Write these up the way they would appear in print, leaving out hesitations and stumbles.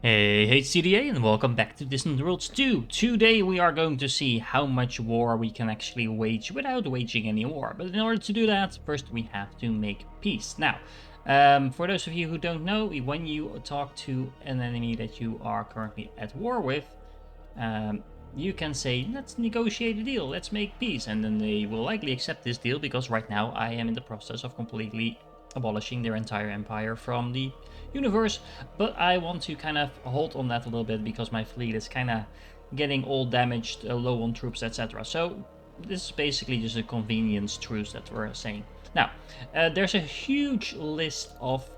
Hey CDA and welcome back to Distant Worlds 2. Today we are going to see how much war we can actually wage without waging any war. But in order to do that, first we have to make peace. Now, for those of you who don't know, when you talk to an enemy that you are currently at war with, um, you can say, let's negotiate a deal, let's make peace, and then they will likely accept this deal because right now I am in the process of completely abolishing their entire empire from the universe. But I want to kind of hold on that a little bit because my fleet is kind of getting all damaged, low on troops, etc. So this is basically just a convenience truce that we're saying. Now, there's a huge list of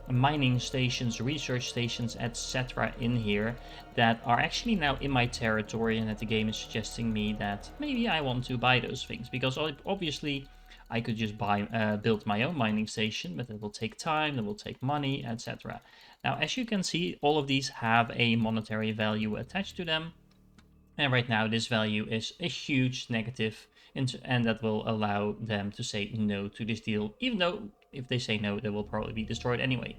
mining stations, research stations, etc. in here that are actually now in my territory, and that the game is suggesting me that maybe I want to buy those things, because obviously I could just build my own mining station, but it will take time, it will take money, etc. Now, as you can see, all of these have a monetary value attached to them, and right now this value is a huge negative, and that will allow them to say no to this deal, even though if they say no, they will probably be destroyed anyway.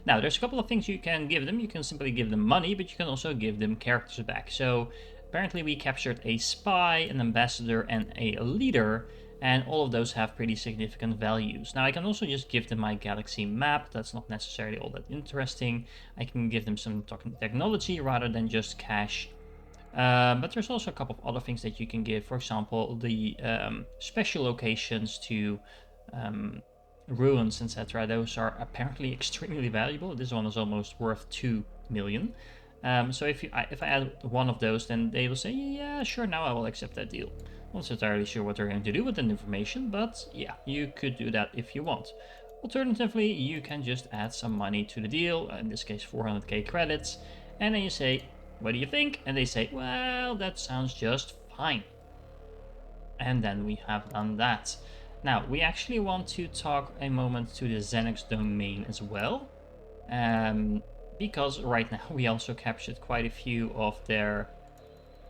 Now, there's a couple of things you can give them. You can simply give them money, but you can also give them characters back. So apparently we captured a spy, an ambassador, and a leader, and all of those have pretty significant values. Now, I can also just give them my galaxy map. That's not necessarily all that interesting. I can give them some technology rather than just cash. But there's also a couple of other things that you can give. For example, the special locations to ruins, etc. Those are apparently extremely valuable. This one is almost worth 2 million. So if I add one of those, then they will say, yeah, sure, now I will accept that deal. Not entirely sure what they're going to do with that information, but yeah, you could do that if you want. Alternatively, you can just add some money to the deal, in this case 400k credits, and then you say, what do you think? And they say, well, that sounds just fine. And then we have done that. Now, we actually want to talk a moment to the Xenix domain as well. Because right now we also captured quite a few of their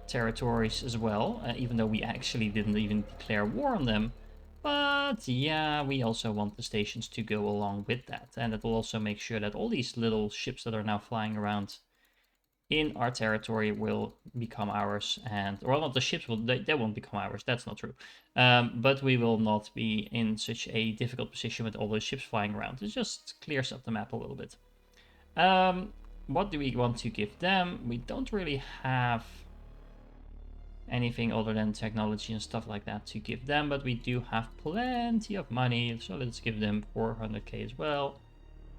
territories as well, even though we actually didn't even declare war on them. But yeah, we also want the stations to go along with that. And it will also make sure that all these little ships that are now flying around in our territory will become ours, and well, not the ships will, they won't become ours, that's not true, but we will not be in such a difficult position with all those ships flying around. It just clears up the map a little bit. What do we want to give them? We don't really have anything other than technology and stuff like that to give them, but we do have plenty of money, so let's give them 400k as well.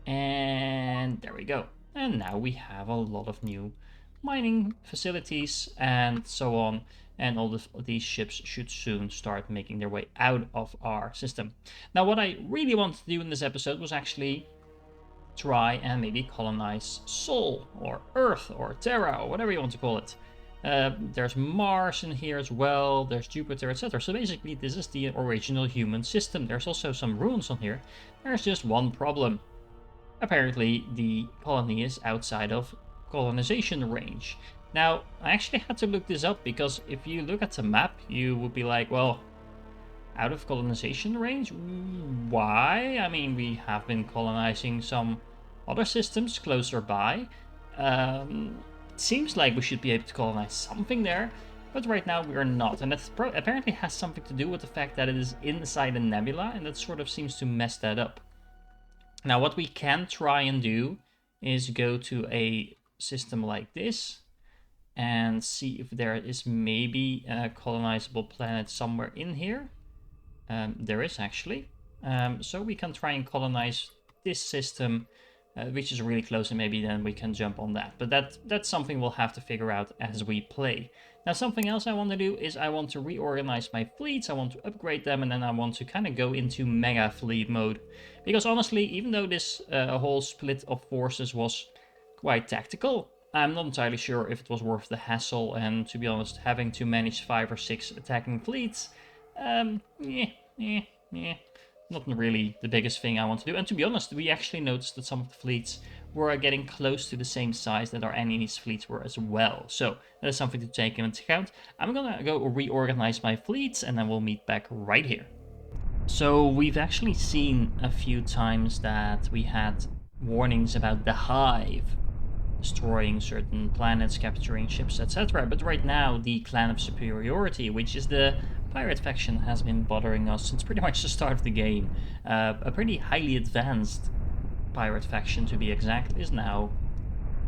And there we go. And now we have a lot of new mining facilities and so on. And all these ships should soon start making their way out of our system. Now, what I really wanted to do in this episode was actually try and maybe colonize Sol or Earth or Terra or whatever you want to call it. There's Mars in here as well, there's Jupiter, etc. So basically this is the original human system. There's also some ruins on here. There's just one problem. Apparently the colony is outside of colonization range. Now, I actually had to look this up because if you look at the map, you would be like, well, out of colonization range? Why? I mean, we have been colonizing some other systems closer by. It seems like we should be able to colonize something there, but right now we are not. And that apparently has something to do with the fact that it is inside a nebula, and that sort of seems to mess that up. Now, what we can try and do is go to a system like this and see if there is maybe a colonizable planet somewhere in here. There is actually. So we can try and colonize this system, which is really close, and maybe then we can jump on that. But that's something we'll have to figure out as we play. Now, something else I want to do is I want to reorganize my fleets, I want to upgrade them, and then I want to kind of go into mega fleet mode. Because honestly, even though this whole split of forces was quite tactical, I'm not entirely sure if it was worth the hassle, and to be honest, having to manage 5 or 6 attacking fleets, not really the biggest thing I want to do. And to be honest, we actually noticed that some of the fleets were getting close to the same size that our enemies' fleets were as well. So that is something to take into account. I'm gonna go reorganize my fleets, and then we'll meet back right here. So we've actually seen a few times that we had warnings about the Hive. destroying certain planets, capturing ships, etc. But right now, the Clan of Superiority, which is the pirate faction, has been bothering us since pretty much the start of the game. A pretty highly advanced pirate faction, to be exact, is now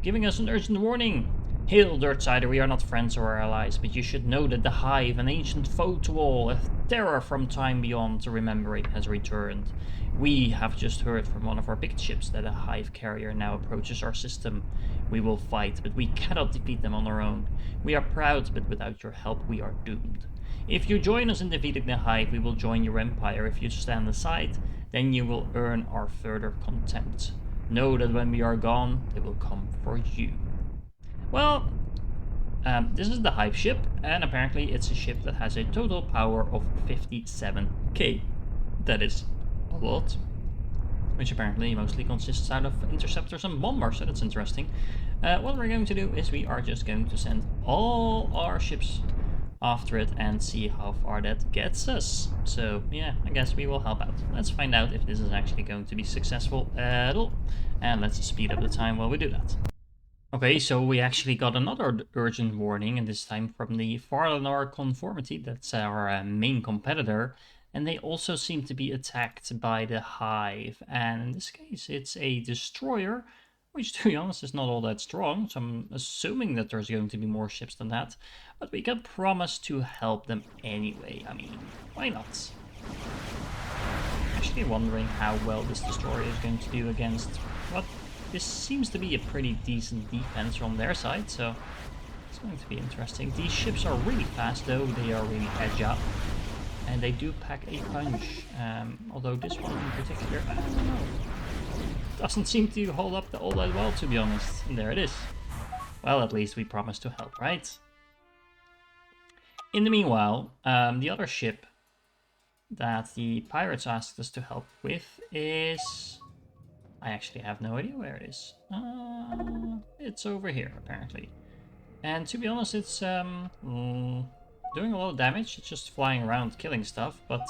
giving us an urgent warning. Hail, Dirtsider, we are not friends or allies, but you should know that the Hive, an ancient foe to all, a terror from time beyond to remembering, has returned. We have just heard from one of our picked ships that a Hive carrier now approaches our system. We will fight, but we cannot defeat them on our own. We are proud, but without your help we are doomed. If you join us in defeating the Hive, we will join your empire. If you stand aside, then you will earn our further contempt. Know that when we are gone, they will come for you. Well, this is the Hive ship, and apparently it's a ship that has a total power of 57k. That is a lot. Which apparently mostly consists out of interceptors and bombers, so that's interesting. What we're going to do is we are just going to send all our ships after it and see how far that gets us. So yeah, I guess we will help out. Let's find out if this is actually going to be successful at all. And let's speed up the time while we do that. Okay, so we actually got another urgent warning, and this time from the Farlanar Conformity. That's our main competitor. And they also seem to be attacked by the Hive. And in this case, it's a destroyer, which to be honest is not all that strong. So I'm assuming that there's going to be more ships than that. But we can promise to help them anyway. I mean, why not? Actually wondering how well this destroyer is going to do against what this seems to be a pretty decent defense from their side, so it's going to be interesting. These ships are really fast though, they are really agile, and they do pack a punch, although this one in particular, I don't know, doesn't seem to hold up all that well, to be honest. And there it is. Well, at least we promised to help, right? In the meanwhile, the other ship that the pirates asked us to help with is... I actually have no idea where it is. It's over here, apparently. And to be honest, it's doing a lot of damage. It's just flying around killing stuff, but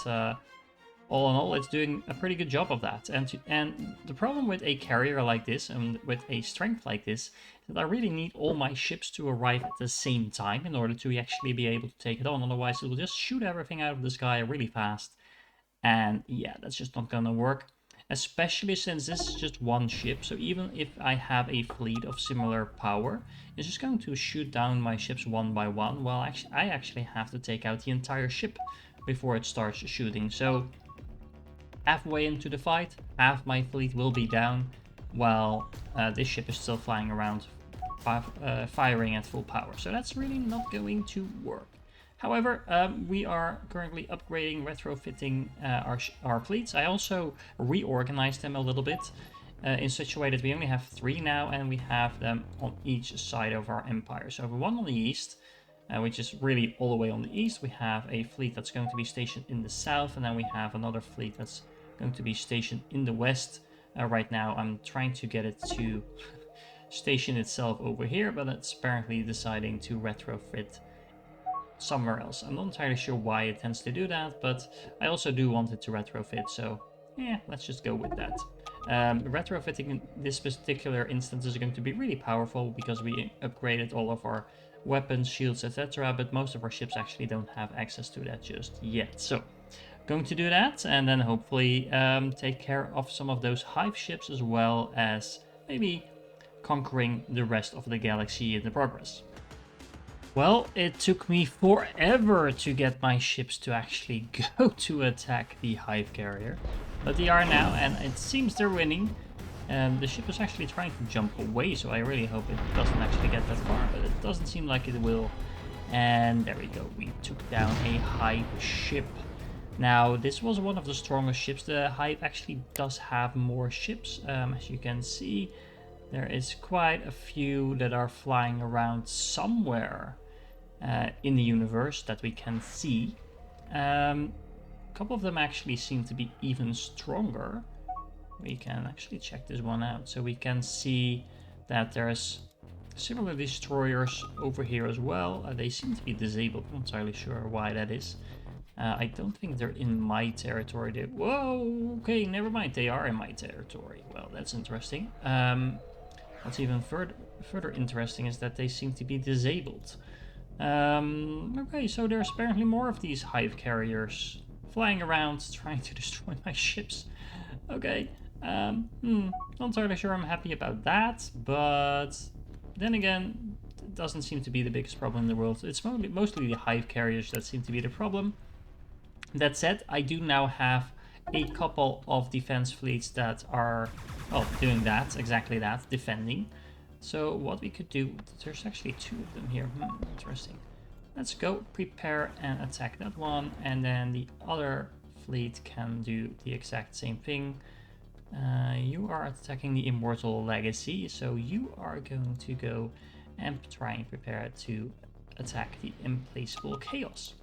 all in all, it's doing a pretty good job of that. And the problem with a carrier like this and with a strength like this is that I really need all my ships to arrive at the same time in order to actually be able to take it on. Otherwise, it will just shoot everything out of the sky really fast. And yeah, that's just not gonna work. Especially since this is just one ship, so even if I have a fleet of similar power, it's just going to shoot down my ships one by one. Well, I actually have to take out the entire ship before it starts shooting. So halfway into the fight, half my fleet will be down, while this ship is still flying around, firing at full power. So that's really not going to work. However, we are currently upgrading, retrofitting our fleets. I also reorganized them a little bit in such a way that we only have 3 now, and we have them on each side of our empire. So we have one on the east, which is really all the way on the east. We have a fleet that's going to be stationed in the south, and then we have another fleet that's going to be stationed in the west. Right now, I'm trying to get it to station itself over here, but it's apparently deciding to retrofit somewhere else. I'm not entirely sure why it tends to do that, but I also do want it to retrofit, so yeah, let's just go with that. Retrofitting in this particular instance is going to be really powerful because we upgraded all of our weapons, shields, etc., but most of our ships actually don't have access to that just yet. So going to do that, and then hopefully take care of some of those Hive ships, as well as maybe conquering the rest of the galaxy in the progress. Well, it took me forever to get my ships to actually go to attack the Hive carrier, but they are now, and it seems they're winning. The ship is actually trying to jump away, so I really hope it doesn't actually get that far, but it doesn't seem like it will. And there we go, we took down a Hive ship. Now, this was one of the strongest ships. The Hive actually does have more ships, as you can see. There is quite a few that are flying around somewhere in the universe that we can see. A couple of them actually seem to be even stronger. We can actually check this one out. So we can see that there's similar destroyers over here as well. They seem to be disabled. I'm not entirely sure why that is. I don't think they're in my territory. Whoa, okay, never mind. They are in my territory. Well, that's interesting. What's even further interesting is that they seem to be disabled. Okay, so there's apparently more of these hive carriers flying around trying to destroy my ships. Okay, not entirely sure I'm happy about that, but then again, it doesn't seem to be the biggest problem in the world. It's mostly the hive carriers that seem to be the problem. That said, I do now have a couple of defense fleets that are, well, doing that, exactly that, defending. So what we could do, there's actually two of them here, interesting. Let's go prepare and attack that one, and then the other fleet can do the exact same thing. You are attacking the Immortal Legacy, so you are going to go and try and prepare to attack the Implacable Chaos.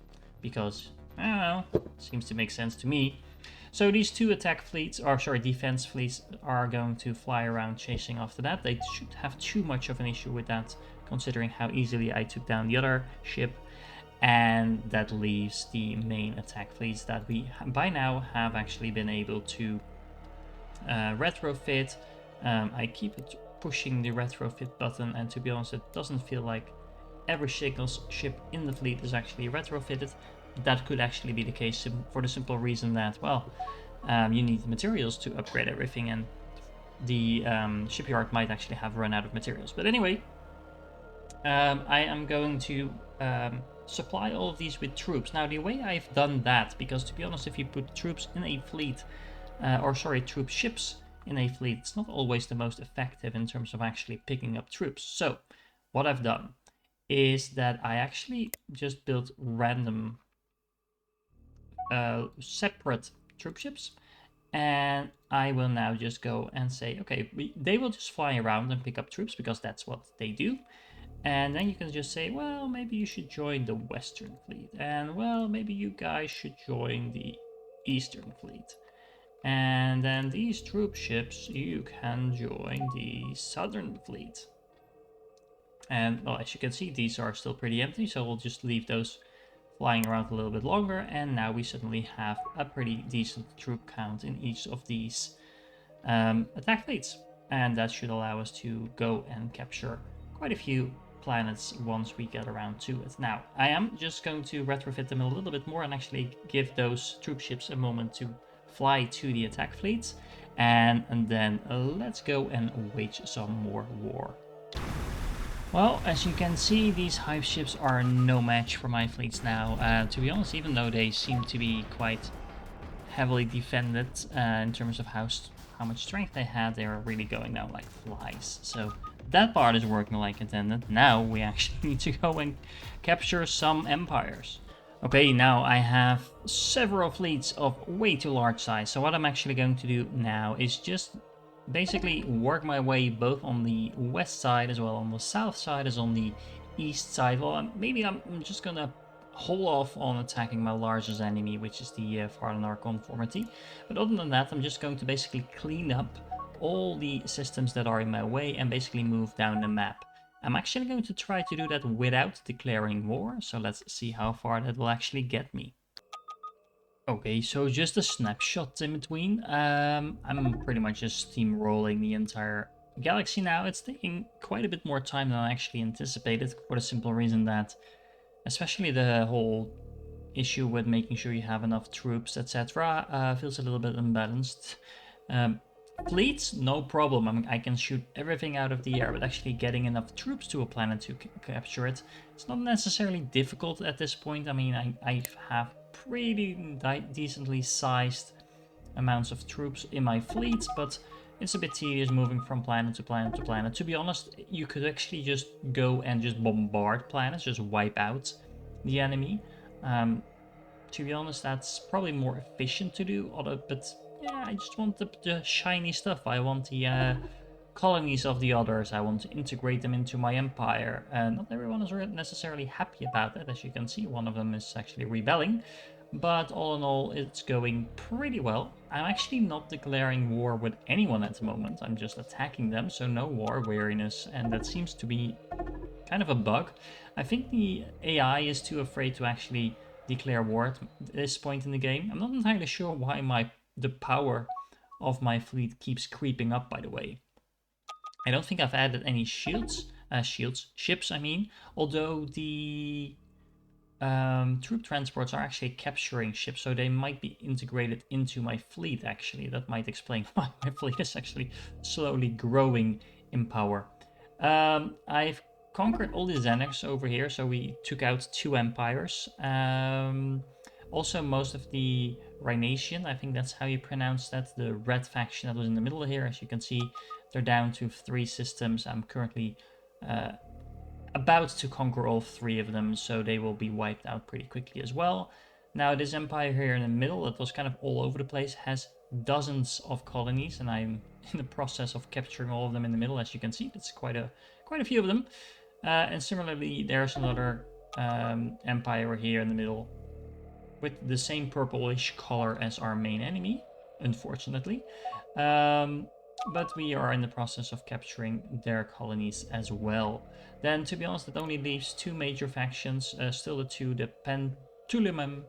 Because, I don't know, seems to make sense to me. So these two attack fleets, or sorry, defense fleets, are going to fly around chasing after that. They should have too much of an issue with that, considering how easily I took down the other ship. And that leaves the main attack fleets that we by now have actually been able to retrofit. I keep pushing the retrofit button, and to be honest, it doesn't feel like every single ship in the fleet is actually retrofitted. That could actually be the case for the simple reason that, well, you need materials to upgrade everything, and the shipyard might actually have run out of materials. But anyway, I am going to supply all of these with troops. Now, the way I've done that, because to be honest, if you put troops in a fleet, troop ships in a fleet, it's not always the most effective in terms of actually picking up troops. So, what I've done is that I actually just built random separate troop ships, and I will now just go and say, okay, they will just fly around and pick up troops because that's what they do. And then you can just say, well, maybe you should join the Western Fleet, and well, maybe you guys should join the Eastern Fleet. And then these troop ships, you can join the Southern Fleet. And well, as you can see, these are still pretty empty, so we'll just leave those flying around a little bit longer. And now we suddenly have a pretty decent troop count in each of these attack fleets. And that should allow us to go and capture quite a few planets once we get around to it. Now, I am just going to retrofit them a little bit more and actually give those troop ships a moment to fly to the attack fleets, and then let's go and wage some more war. Well, as you can see, these hive ships are no match for my fleets now. To be honest, even though they seem to be quite heavily defended in terms of how much strength they had, they are really going down like flies. So that part is working like intended. Now we actually need to go and capture some empires. Okay, now I have several fleets of way too large size. So what I'm actually going to do now is just basically work my way both on the west side as well on the south side as on the east side. Well, maybe I'm just gonna hold off on attacking my largest enemy, which is the Fardanar Conformity. But other than that, I'm just going to basically clean up all the systems that are in my way and basically move down the map. I'm actually going to try to do that without declaring war, so let's see how far that will actually get me. Okay, so just a snapshot in between. I'm pretty much just steamrolling the entire galaxy now. It's taking quite a bit more time than I actually anticipated, for the simple reason that, especially the whole issue with making sure you have enough troops, etc., feels a little bit unbalanced. Fleets, no problem. I mean, I can shoot everything out of the air, but actually getting enough troops to a planet to capture it, it's not necessarily difficult at this point. I mean, I have pretty decently sized amounts of troops in my fleets, but it's a bit tedious moving from planet to planet to planet. To be honest, you could actually just go and just bombard planets, just wipe out the enemy. To be honest, that's probably more efficient to do, but yeah, I just want the shiny stuff. I want the colonies of the others. I want to integrate them into my empire. Not everyone is necessarily happy about that. As you can see, one of them is actually rebelling. But all in all, it's going pretty well. I'm actually not declaring war with anyone at the moment. I'm just attacking them, so no war weariness. And that seems to be kind of a bug. I think the AI is too afraid to actually declare war at this point in the game. I'm not entirely sure why the power of my fleet keeps creeping up, by the way. I don't think I've added any ships, I mean. Although the troop transports are actually capturing ships, so they might be integrated into my fleet, actually. That might explain why my fleet is actually slowly growing in power. I've conquered all the Xanax over here, so we took out 2 empires. Also, most of the Rhination, I think that's how you pronounce that, the red faction that was in the middle here. As you can see, they're down to 3 systems. I'm currently about to conquer all 3 of them, so they will be wiped out pretty quickly as well. Now, this empire here in the middle, that was kind of all over the place, has dozens of colonies, and I'm in the process of capturing all of them in the middle. As you can see, it's quite a few of them. And similarly, there's another empire here in the middle with the same purplish color as our main enemy, unfortunately. But we are in the process of capturing their colonies as well. Then, to be honest, it only leaves 2 major factions, still the 2, the Pentulimum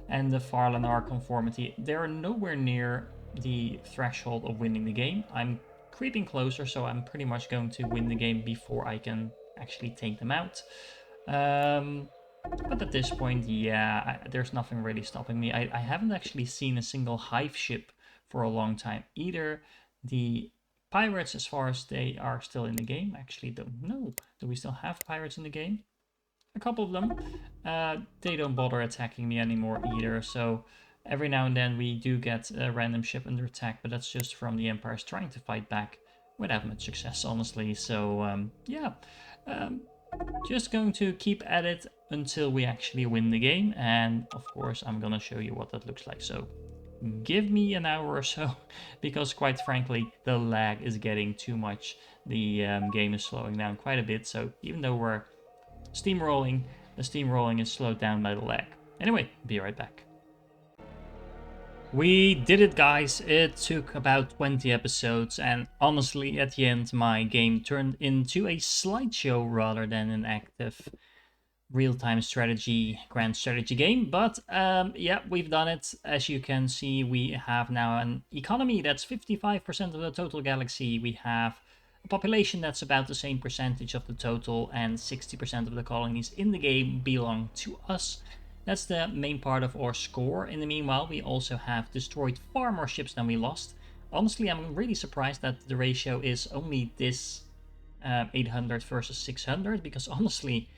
and the Farlanar Conformity. They're nowhere near the threshold of winning the game. I'm creeping closer, so I'm pretty much going to win the game before I can actually take them out. But at this point, yeah, there's nothing really stopping me. I haven't actually seen a single hive ship for a long time. Either the pirates, as far as they are still in the game, actually don't know. Do we still have pirates in the game? A couple of them. They don't bother attacking me anymore either, so every now and then we do get a random ship under attack, but that's just from the empires trying to fight back without much success, honestly. So, yeah. Just going to keep at it until we actually win the game, and of course I'm gonna show you what that looks like. So give me an hour or so, because quite frankly the lag is getting too much. The game is slowing down quite a bit, so even though we're steamrolling, the steamrolling is slowed down by the lag. Anyway, be right back. We did it, guys. It took about 20 episodes, and honestly, at the end, my game turned into a slideshow rather than an active real-time strategy, grand strategy game. But yeah, we've done it. As you can see, we have now an economy that's 55% of the total galaxy. We have a population that's about the same percentage of the total, and 60% of the colonies in the game belong to us. That's the main part of our score. In the meanwhile, we also have destroyed far more ships than we lost. Honestly, I'm really surprised that the ratio is only this 800 versus 600, because honestly,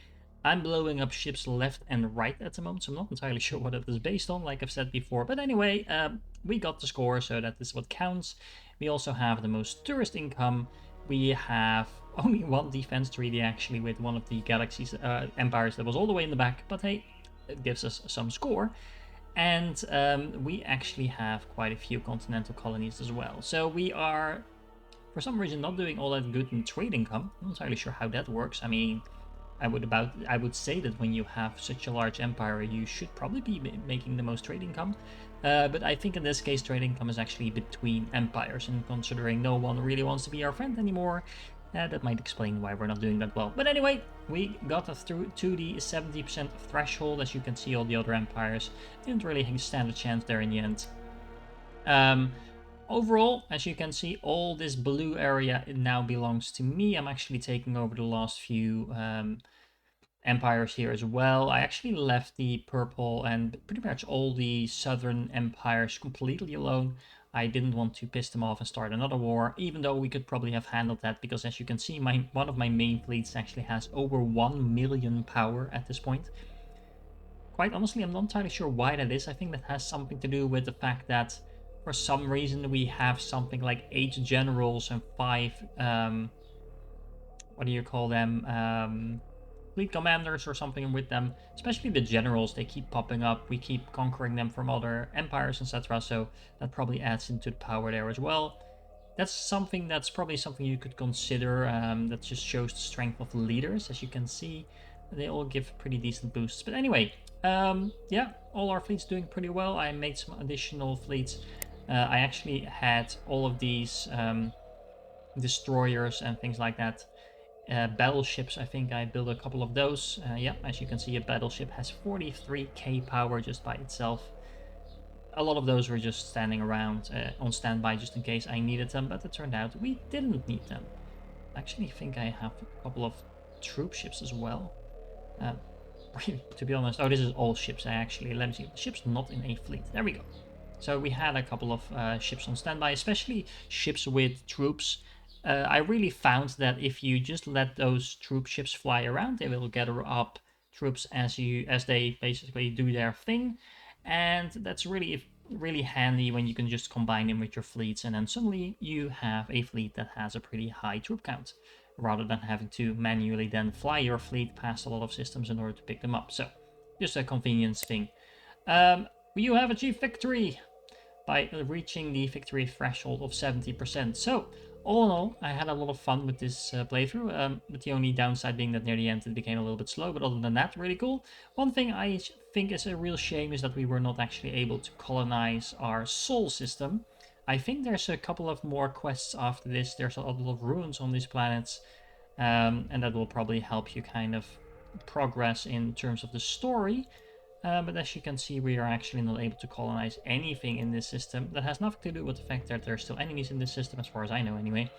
I'm blowing up ships left and right at the moment, so I'm not entirely sure what it is based on, like I've said before. But anyway, we got the score, so that is what counts. We also have the most tourist income. We have only 1 defense treaty, actually, with one of the galaxy's empires that was all the way in the back, but hey, it gives us some score. And we actually have quite a few continental colonies as well. So we are, for some reason, not doing all that good in trade income. I'm not entirely sure how that works. I mean, I would say that when you have such a large empire, you should probably be making the most trade income. But I think in this case, trade income is actually between empires, and considering no one really wants to be our friend anymore, that might explain why we're not doing that well. But anyway, we got through to the 70% threshold. As you can see, all the other empires didn't really stand a chance there in the end. Overall, as you can see, all this blue area now belongs to me. I'm actually taking over the last few empires here as well. I actually left the purple and pretty much all the southern empires completely alone. I didn't want to piss them off and start another war, even though we could probably have handled that, because as you can see, one of my main fleets actually has over 1 million power at this point. Quite honestly, I'm not entirely sure why that is. I think that has something to do with the fact that for some reason we have something like 8 generals and 5, what do you call them, fleet commanders or something with them. Especially the generals, they keep popping up. We keep conquering them from other empires, etc. So that probably adds into the power there as well. That's probably something you could consider. That just shows the strength of the leaders. As you can see, they all give pretty decent boosts. But anyway, yeah, all our fleets doing pretty well. I made some additional fleets. I actually had all of these destroyers and things like that. Battleships, I think I built a couple of those. Yeah, as you can see, a battleship has 43k power just by itself. A lot of those were just standing around on standby just in case I needed them, but it turned out we didn't need them. actually think I have a couple of troop ships as well. Uh, to be honest, oh, this is all ships actually. Let me see. Ships not in a fleet. There we go. So we had a couple of ships on standby, especially ships with troops. I really found that if you just let those troop ships fly around, they will gather up troops as they basically do their thing, and that's really handy when you can just combine them with your fleets, and then suddenly you have a fleet that has a pretty high troop count, rather than having to manually then fly your fleet past a lot of systems in order to pick them up. So just a convenience thing. You have achieved victory by reaching the victory threshold of 70%. So, all in all, I had a lot of fun with this playthrough, with the only downside being that near the end it became a little bit slow, but other than that, really cool. One thing I think is a real shame is that we were not actually able to colonize our Sol system. I think there's a couple of more quests after this. There's a lot of ruins on these planets, and that will probably help you kind of progress in terms of the story. But as you can see, we are actually not able to colonize anything in this system. That has nothing to do with the fact that there are still enemies in this system, as far as I know anyway.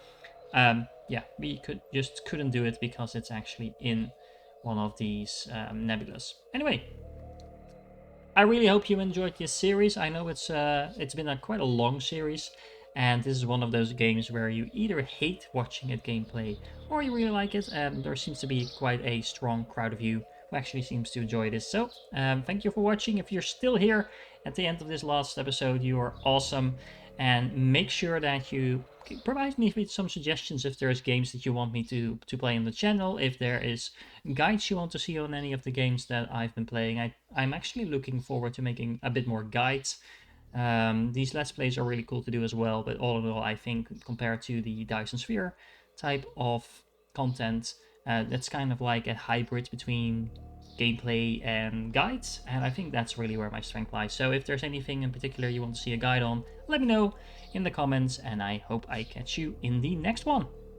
Yeah, we couldn't do it because it's actually in one of these nebulas. Anyway, I really hope you enjoyed this series. I know it's been quite a long series, and this is one of those games where you either hate watching it gameplay or you really like it. There seems to be quite a strong crowd of you who actually seems to enjoy this. So, thank you for watching. If you're still here at the end of this last episode, you are awesome. And make sure that you provide me with some suggestions if there's games that you want me to play on the channel, if there is guides you want to see on any of the games that I've been playing. I'm actually looking forward to making a bit more guides. These Let's Plays are really cool to do as well, but all in all, I think compared to the Dyson Sphere type of content, that's kind of like a hybrid between gameplay and guides, and I think that's really where my strength lies. So if there's anything in particular you want to see a guide on, let me know in the comments, and I hope I catch you in the next one.